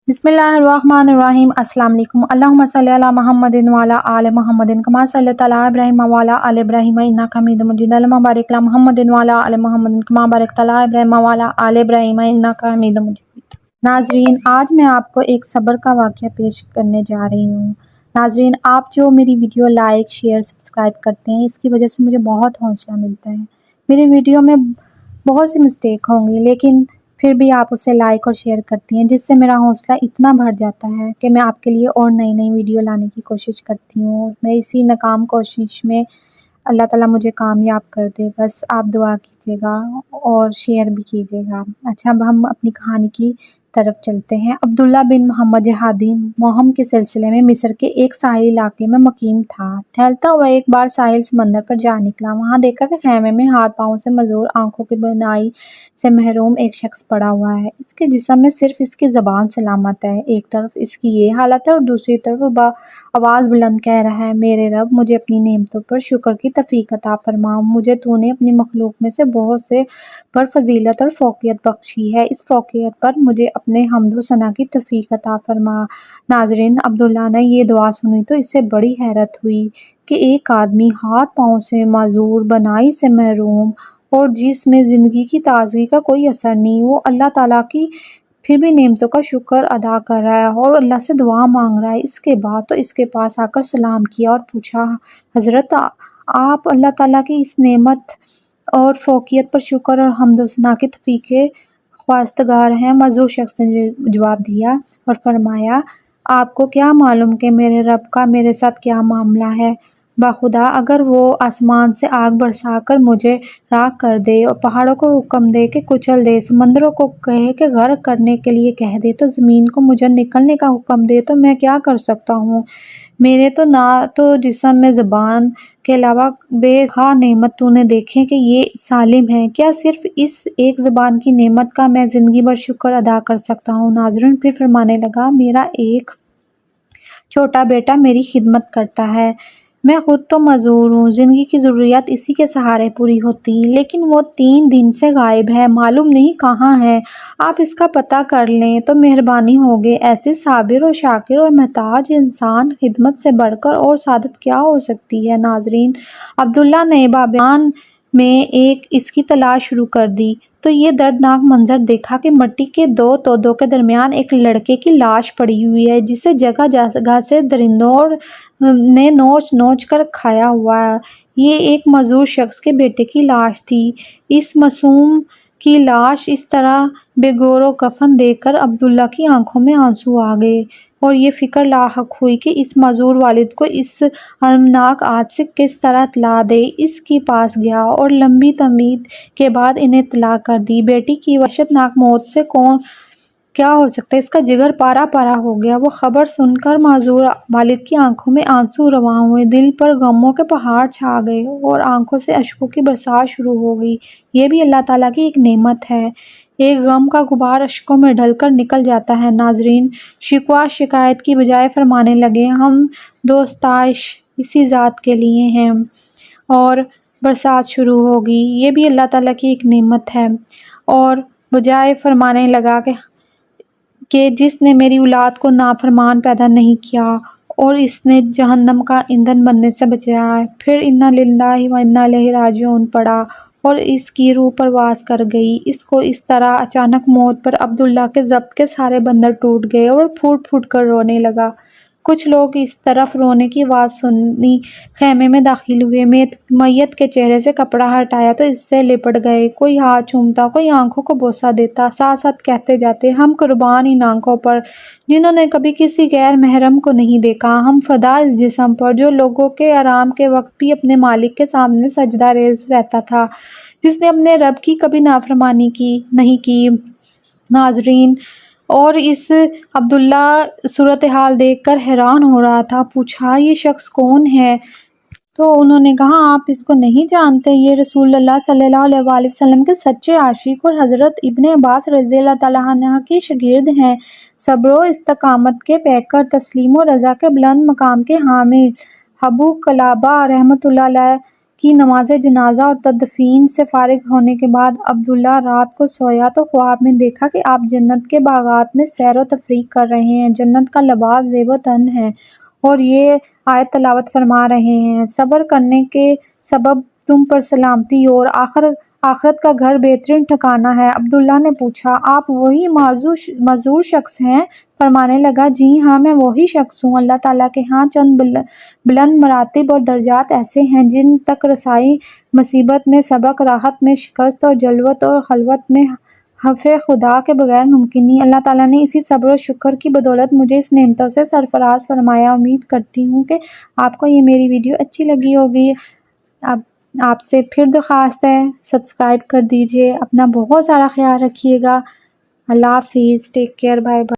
بسم اللہ الرحمن الرحیم۔ السلام علیکم۔ اللہم صلی علی محمد وعلی آل محمد کما صلیت علی ابراہیم وعلی آل ابراہیم انک حمید مجید۔ اللہم بارک علی محمد وعلی آل محمد کما بارکت علی ابراہیم وعلی آل ابراہیم انک حمید مجید۔ ناظرین، آج میں آپ کو ایک صبر کا واقعہ پیش کرنے جا رہی ہوں۔ ناظرین، آپ جو میری ویڈیو لائک، شیئر، سبسکرائب کرتے ہیں، اس کی وجہ سے مجھے بہت حوصلہ ملتا ہے۔ میری ویڈیو میں بہت سی مسٹیک ہوں گی، لیکن پھر بھی آپ اسے لائک اور شیئر کرتی ہیں، جس سے میرا حوصلہ اتنا بڑھ جاتا ہے کہ میں آپ کے لیے اور نئی نئی ویڈیو لانے کی کوشش کرتی ہوں۔ میں اسی ناکام کوشش میں اللہ تعالیٰ مجھے کامیاب کر دے، بس آپ دعا کیجیے گا اور شیئر بھی کیجیے گا۔ اچھا، اب ہم اپنی کہانی کی طرف چلتے ہیں۔ عبداللہ بن محمد جہادی مہم کے سلسلے میں مصر کے ایک ساحلی علاقے میں مقیم تھا۔ ٹہلتا ہوا ایک بار ساحل سمندر پر جا نکلا۔ وہاں دیکھا کہ خیمے میں ہاتھ پاؤں سے معذور، آنکھوں کی بینائی سے محروم ایک شخص پڑا ہوا ہے۔ اس کے جسم میں صرف اس کی زبان سلامت ہے۔ ایک طرف اس کی یہ حالت ہے اور دوسری طرف وہ آواز بلند کہہ رہا ہے، میرے رب، مجھے اپنی نعمتوں پر شکر کی توفیق عطا فرما۔ مجھے تو نے اپنی مخلوق میں سے بہت سے پر فضیلت اور فوقیت بخشی ہے، اس فوقیت پر مجھے اپنے حمد و ثنا کی توفیق عطا فرما۔ ناظرین، عبداللہ نے یہ دعا سنی تو اسے بڑی حیرت ہوئی کہ ایک آدمی ہاتھ پاؤں سے معذور، بینائی سے محروم اور جس میں زندگی کی تازگی کا کوئی اثر نہیں، وہ اللہ تعالیٰ کی پھر بھی نعمتوں کا شکر ادا کر رہا ہے اور اللہ سے دعا مانگ رہا ہے۔ اس کے بعد تو اس کے پاس آ کر سلام کیا اور پوچھا، حضرت، آپ اللہ تعالیٰ کی اس نعمت اور فوقیت پر شکر اور حمد و ثنا کی توفیق کے خواستگار ہیں؟ معذور شخص نے جواب دیا اور فرمایا، آپ کو کیا معلوم کہ میرے رب کا میرے ساتھ کیا معاملہ ہے؟ بخدا، اگر وہ آسمان سے آگ برسا کر مجھے راکھ کر دے اور پہاڑوں کو حکم دے کہ کچل دے، سمندروں کو کہے کہ غرق کرنے کے لیے کہہ دے، تو زمین کو مجھے نکلنے کا حکم دے، تو میں کیا کر سکتا ہوں؟ میرے تو نہ تو جسم میں زبان کے علاوہ بے ہا نعمت تو نے دیکھیں کہ یہ سالم ہے، کیا صرف اس ایک زبان کی نعمت کا میں زندگی بھر شکر ادا کر سکتا ہوں؟ ناظرین، پھر فرمانے لگا، میرا ایک چھوٹا بیٹا میری خدمت کرتا ہے، میں خود تو معذور ہوں، زندگی کی ضروریات اسی کے سہارے پوری ہوتی ہیں، لیکن وہ 3 دن سے غائب ہے، معلوم نہیں کہاں ہے۔ آپ اس کا پتہ کر لیں تو مہربانی ہوگی۔ ایسے صابر اور شاکر اور محتاج انسان خدمت سے بڑھ کر اور سعادت کیا ہو سکتی ہے؟ ناظرین، عبداللہ نے باغبان میں اس کی تلاش شروع کر دی تو یہ دردناک منظر دیکھا کہ مٹی کے 2 تودوں کے درمیان ایک لڑکے کی لاش پڑی ہوئی ہے، جسے جگہ جگہ سے درندوں نے نوچ نوچ کر کھایا ہوا ہے۔ یہ ایک معذور شخص کے بیٹے کی لاش تھی۔ اس معصوم کی لاش اس طرح بے گور و کفن دیکھ کر عبداللہ کی آنکھوں میں آنسو آ گئے اور یہ فکر لاحق ہوئی کہ اس معذور والد کو اس المناک آج سے کس طرح اطلاع دے۔ اس کے پاس گیا اور لمبی تمہید کے بعد انہیں اطلاع کر دی۔ بیٹی کی وحشتناک موت سے کیا ہو سکتا ہے؟ اس کا جگر پارا پارا ہو گیا۔ وہ خبر سن کر معذور والد کی آنکھوں میں آنسو رواں ہوئے، دل پر غموں کے پہاڑ چھا گئے اور آنکھوں سے اشکوں کی برسات شروع ہو گئی۔ یہ بھی اللہ تعالیٰ کی ایک نعمت ہے، ایک غم کا غبار اشکوں میں ڈھل کر نکل جاتا ہے۔ ناظرین، شکوہ شکایت کی بجائے فرمانے لگے، ہم دوستائش اسی ذات کے لیے ہیں، اور برسات شروع ہوگی۔ یہ بھی اللہ تعالیٰ کی ایک نعمت ہے۔ اور بجائے فرمانے لگا کہ جس نے میری اولاد کو نافرمان پیدا نہیں کیا اور اس نے جہنم کا ایندھن بننے سے بچایا۔ پھر انا للہ و انا الیہ راجعون پڑھا اور اس کی روح پرواز کر گئی۔ اس کو اس طرح اچانک موت پر عبداللہ کے ضبط کے سارے بندر ٹوٹ گئے اور پھوٹ پھوٹ کر رونے لگا۔ کچھ لوگ اس طرف رونے کی آواز سنی خیمے میں داخل ہوئے، میت کے چہرے سے کپڑا ہٹایا تو اس سے لپٹ گئے، کوئی ہاتھ چومتا، کوئی آنکھوں کو بوسہ دیتا، ساتھ ساتھ کہتے جاتے، ہم قربان ان آنکھوں پر جنہوں نے کبھی کسی غیر محرم کو نہیں دیکھا، ہم فدا اس جسم پر جو لوگوں کے آرام کے وقت بھی اپنے مالک کے سامنے سجدہ ریز رہتا تھا، جس نے اپنے رب کی کبھی نافرمانی نہیں کی۔ ناظرین، اور اس عبداللہ صورتحال دیکھ کر حیران ہو رہا تھا۔ پوچھا، یہ شخص کون ہے؟ تو انہوں نے کہا، آپ اس کو نہیں جانتے؟ یہ رسول اللہ صلی اللہ علیہ وآلہ وسلم کے سچے عاشق اور حضرت ابن عباس رضی اللہ تعالیٰ عنہ کے شاگرد ہیں، صبر و استقامت کے پیکر، تسلیم و رضا کے بلند مقام کے حامل۔ ابو قلابہ رحمۃ اللہ علیہ کی نماز جنازہ اور تدفین سے فارغ ہونے کے بعد عبداللہ رات کو سویا تو خواب میں دیکھا کہ آپ جنت کے باغات میں سیر و تفریح کر رہے ہیں، جنت کا لباس زیب و تن ہے، اور یہ آیت تلاوت فرما رہے ہیں، صبر کرنے کے سبب تم پر سلامتی اور آخرت کا گھر بہترین ٹھکانہ ہے۔ عبداللہ نے پوچھا، آپ وہی معذور شخص ہیں؟ فرمانے لگا، جی ہاں، میں وہی شخص ہوں۔ اللہ تعالیٰ کے ہاں چند بلند مراتب اور درجات ایسے ہیں جن تک رسائی مصیبت میں سبق، راحت میں شکست اور جلوت اور خلوت میں حف خدا کے بغیر ممکن نہیں۔ اللہ تعالیٰ نے اسی صبر و شکر کی بدولت مجھے اس نعمتوں سے سرفراز فرمایا۔ امید کرتی ہوں کہ آپ کو یہ میری ویڈیو اچھی لگی ہوگی۔ آپ سے پھر درخواست ہے، سبسکرائب کر دیجئے، اپنا بہت سارا خیال رکھیے گا۔ اللہ حافظ، ٹیک کیئر، بائے بائے۔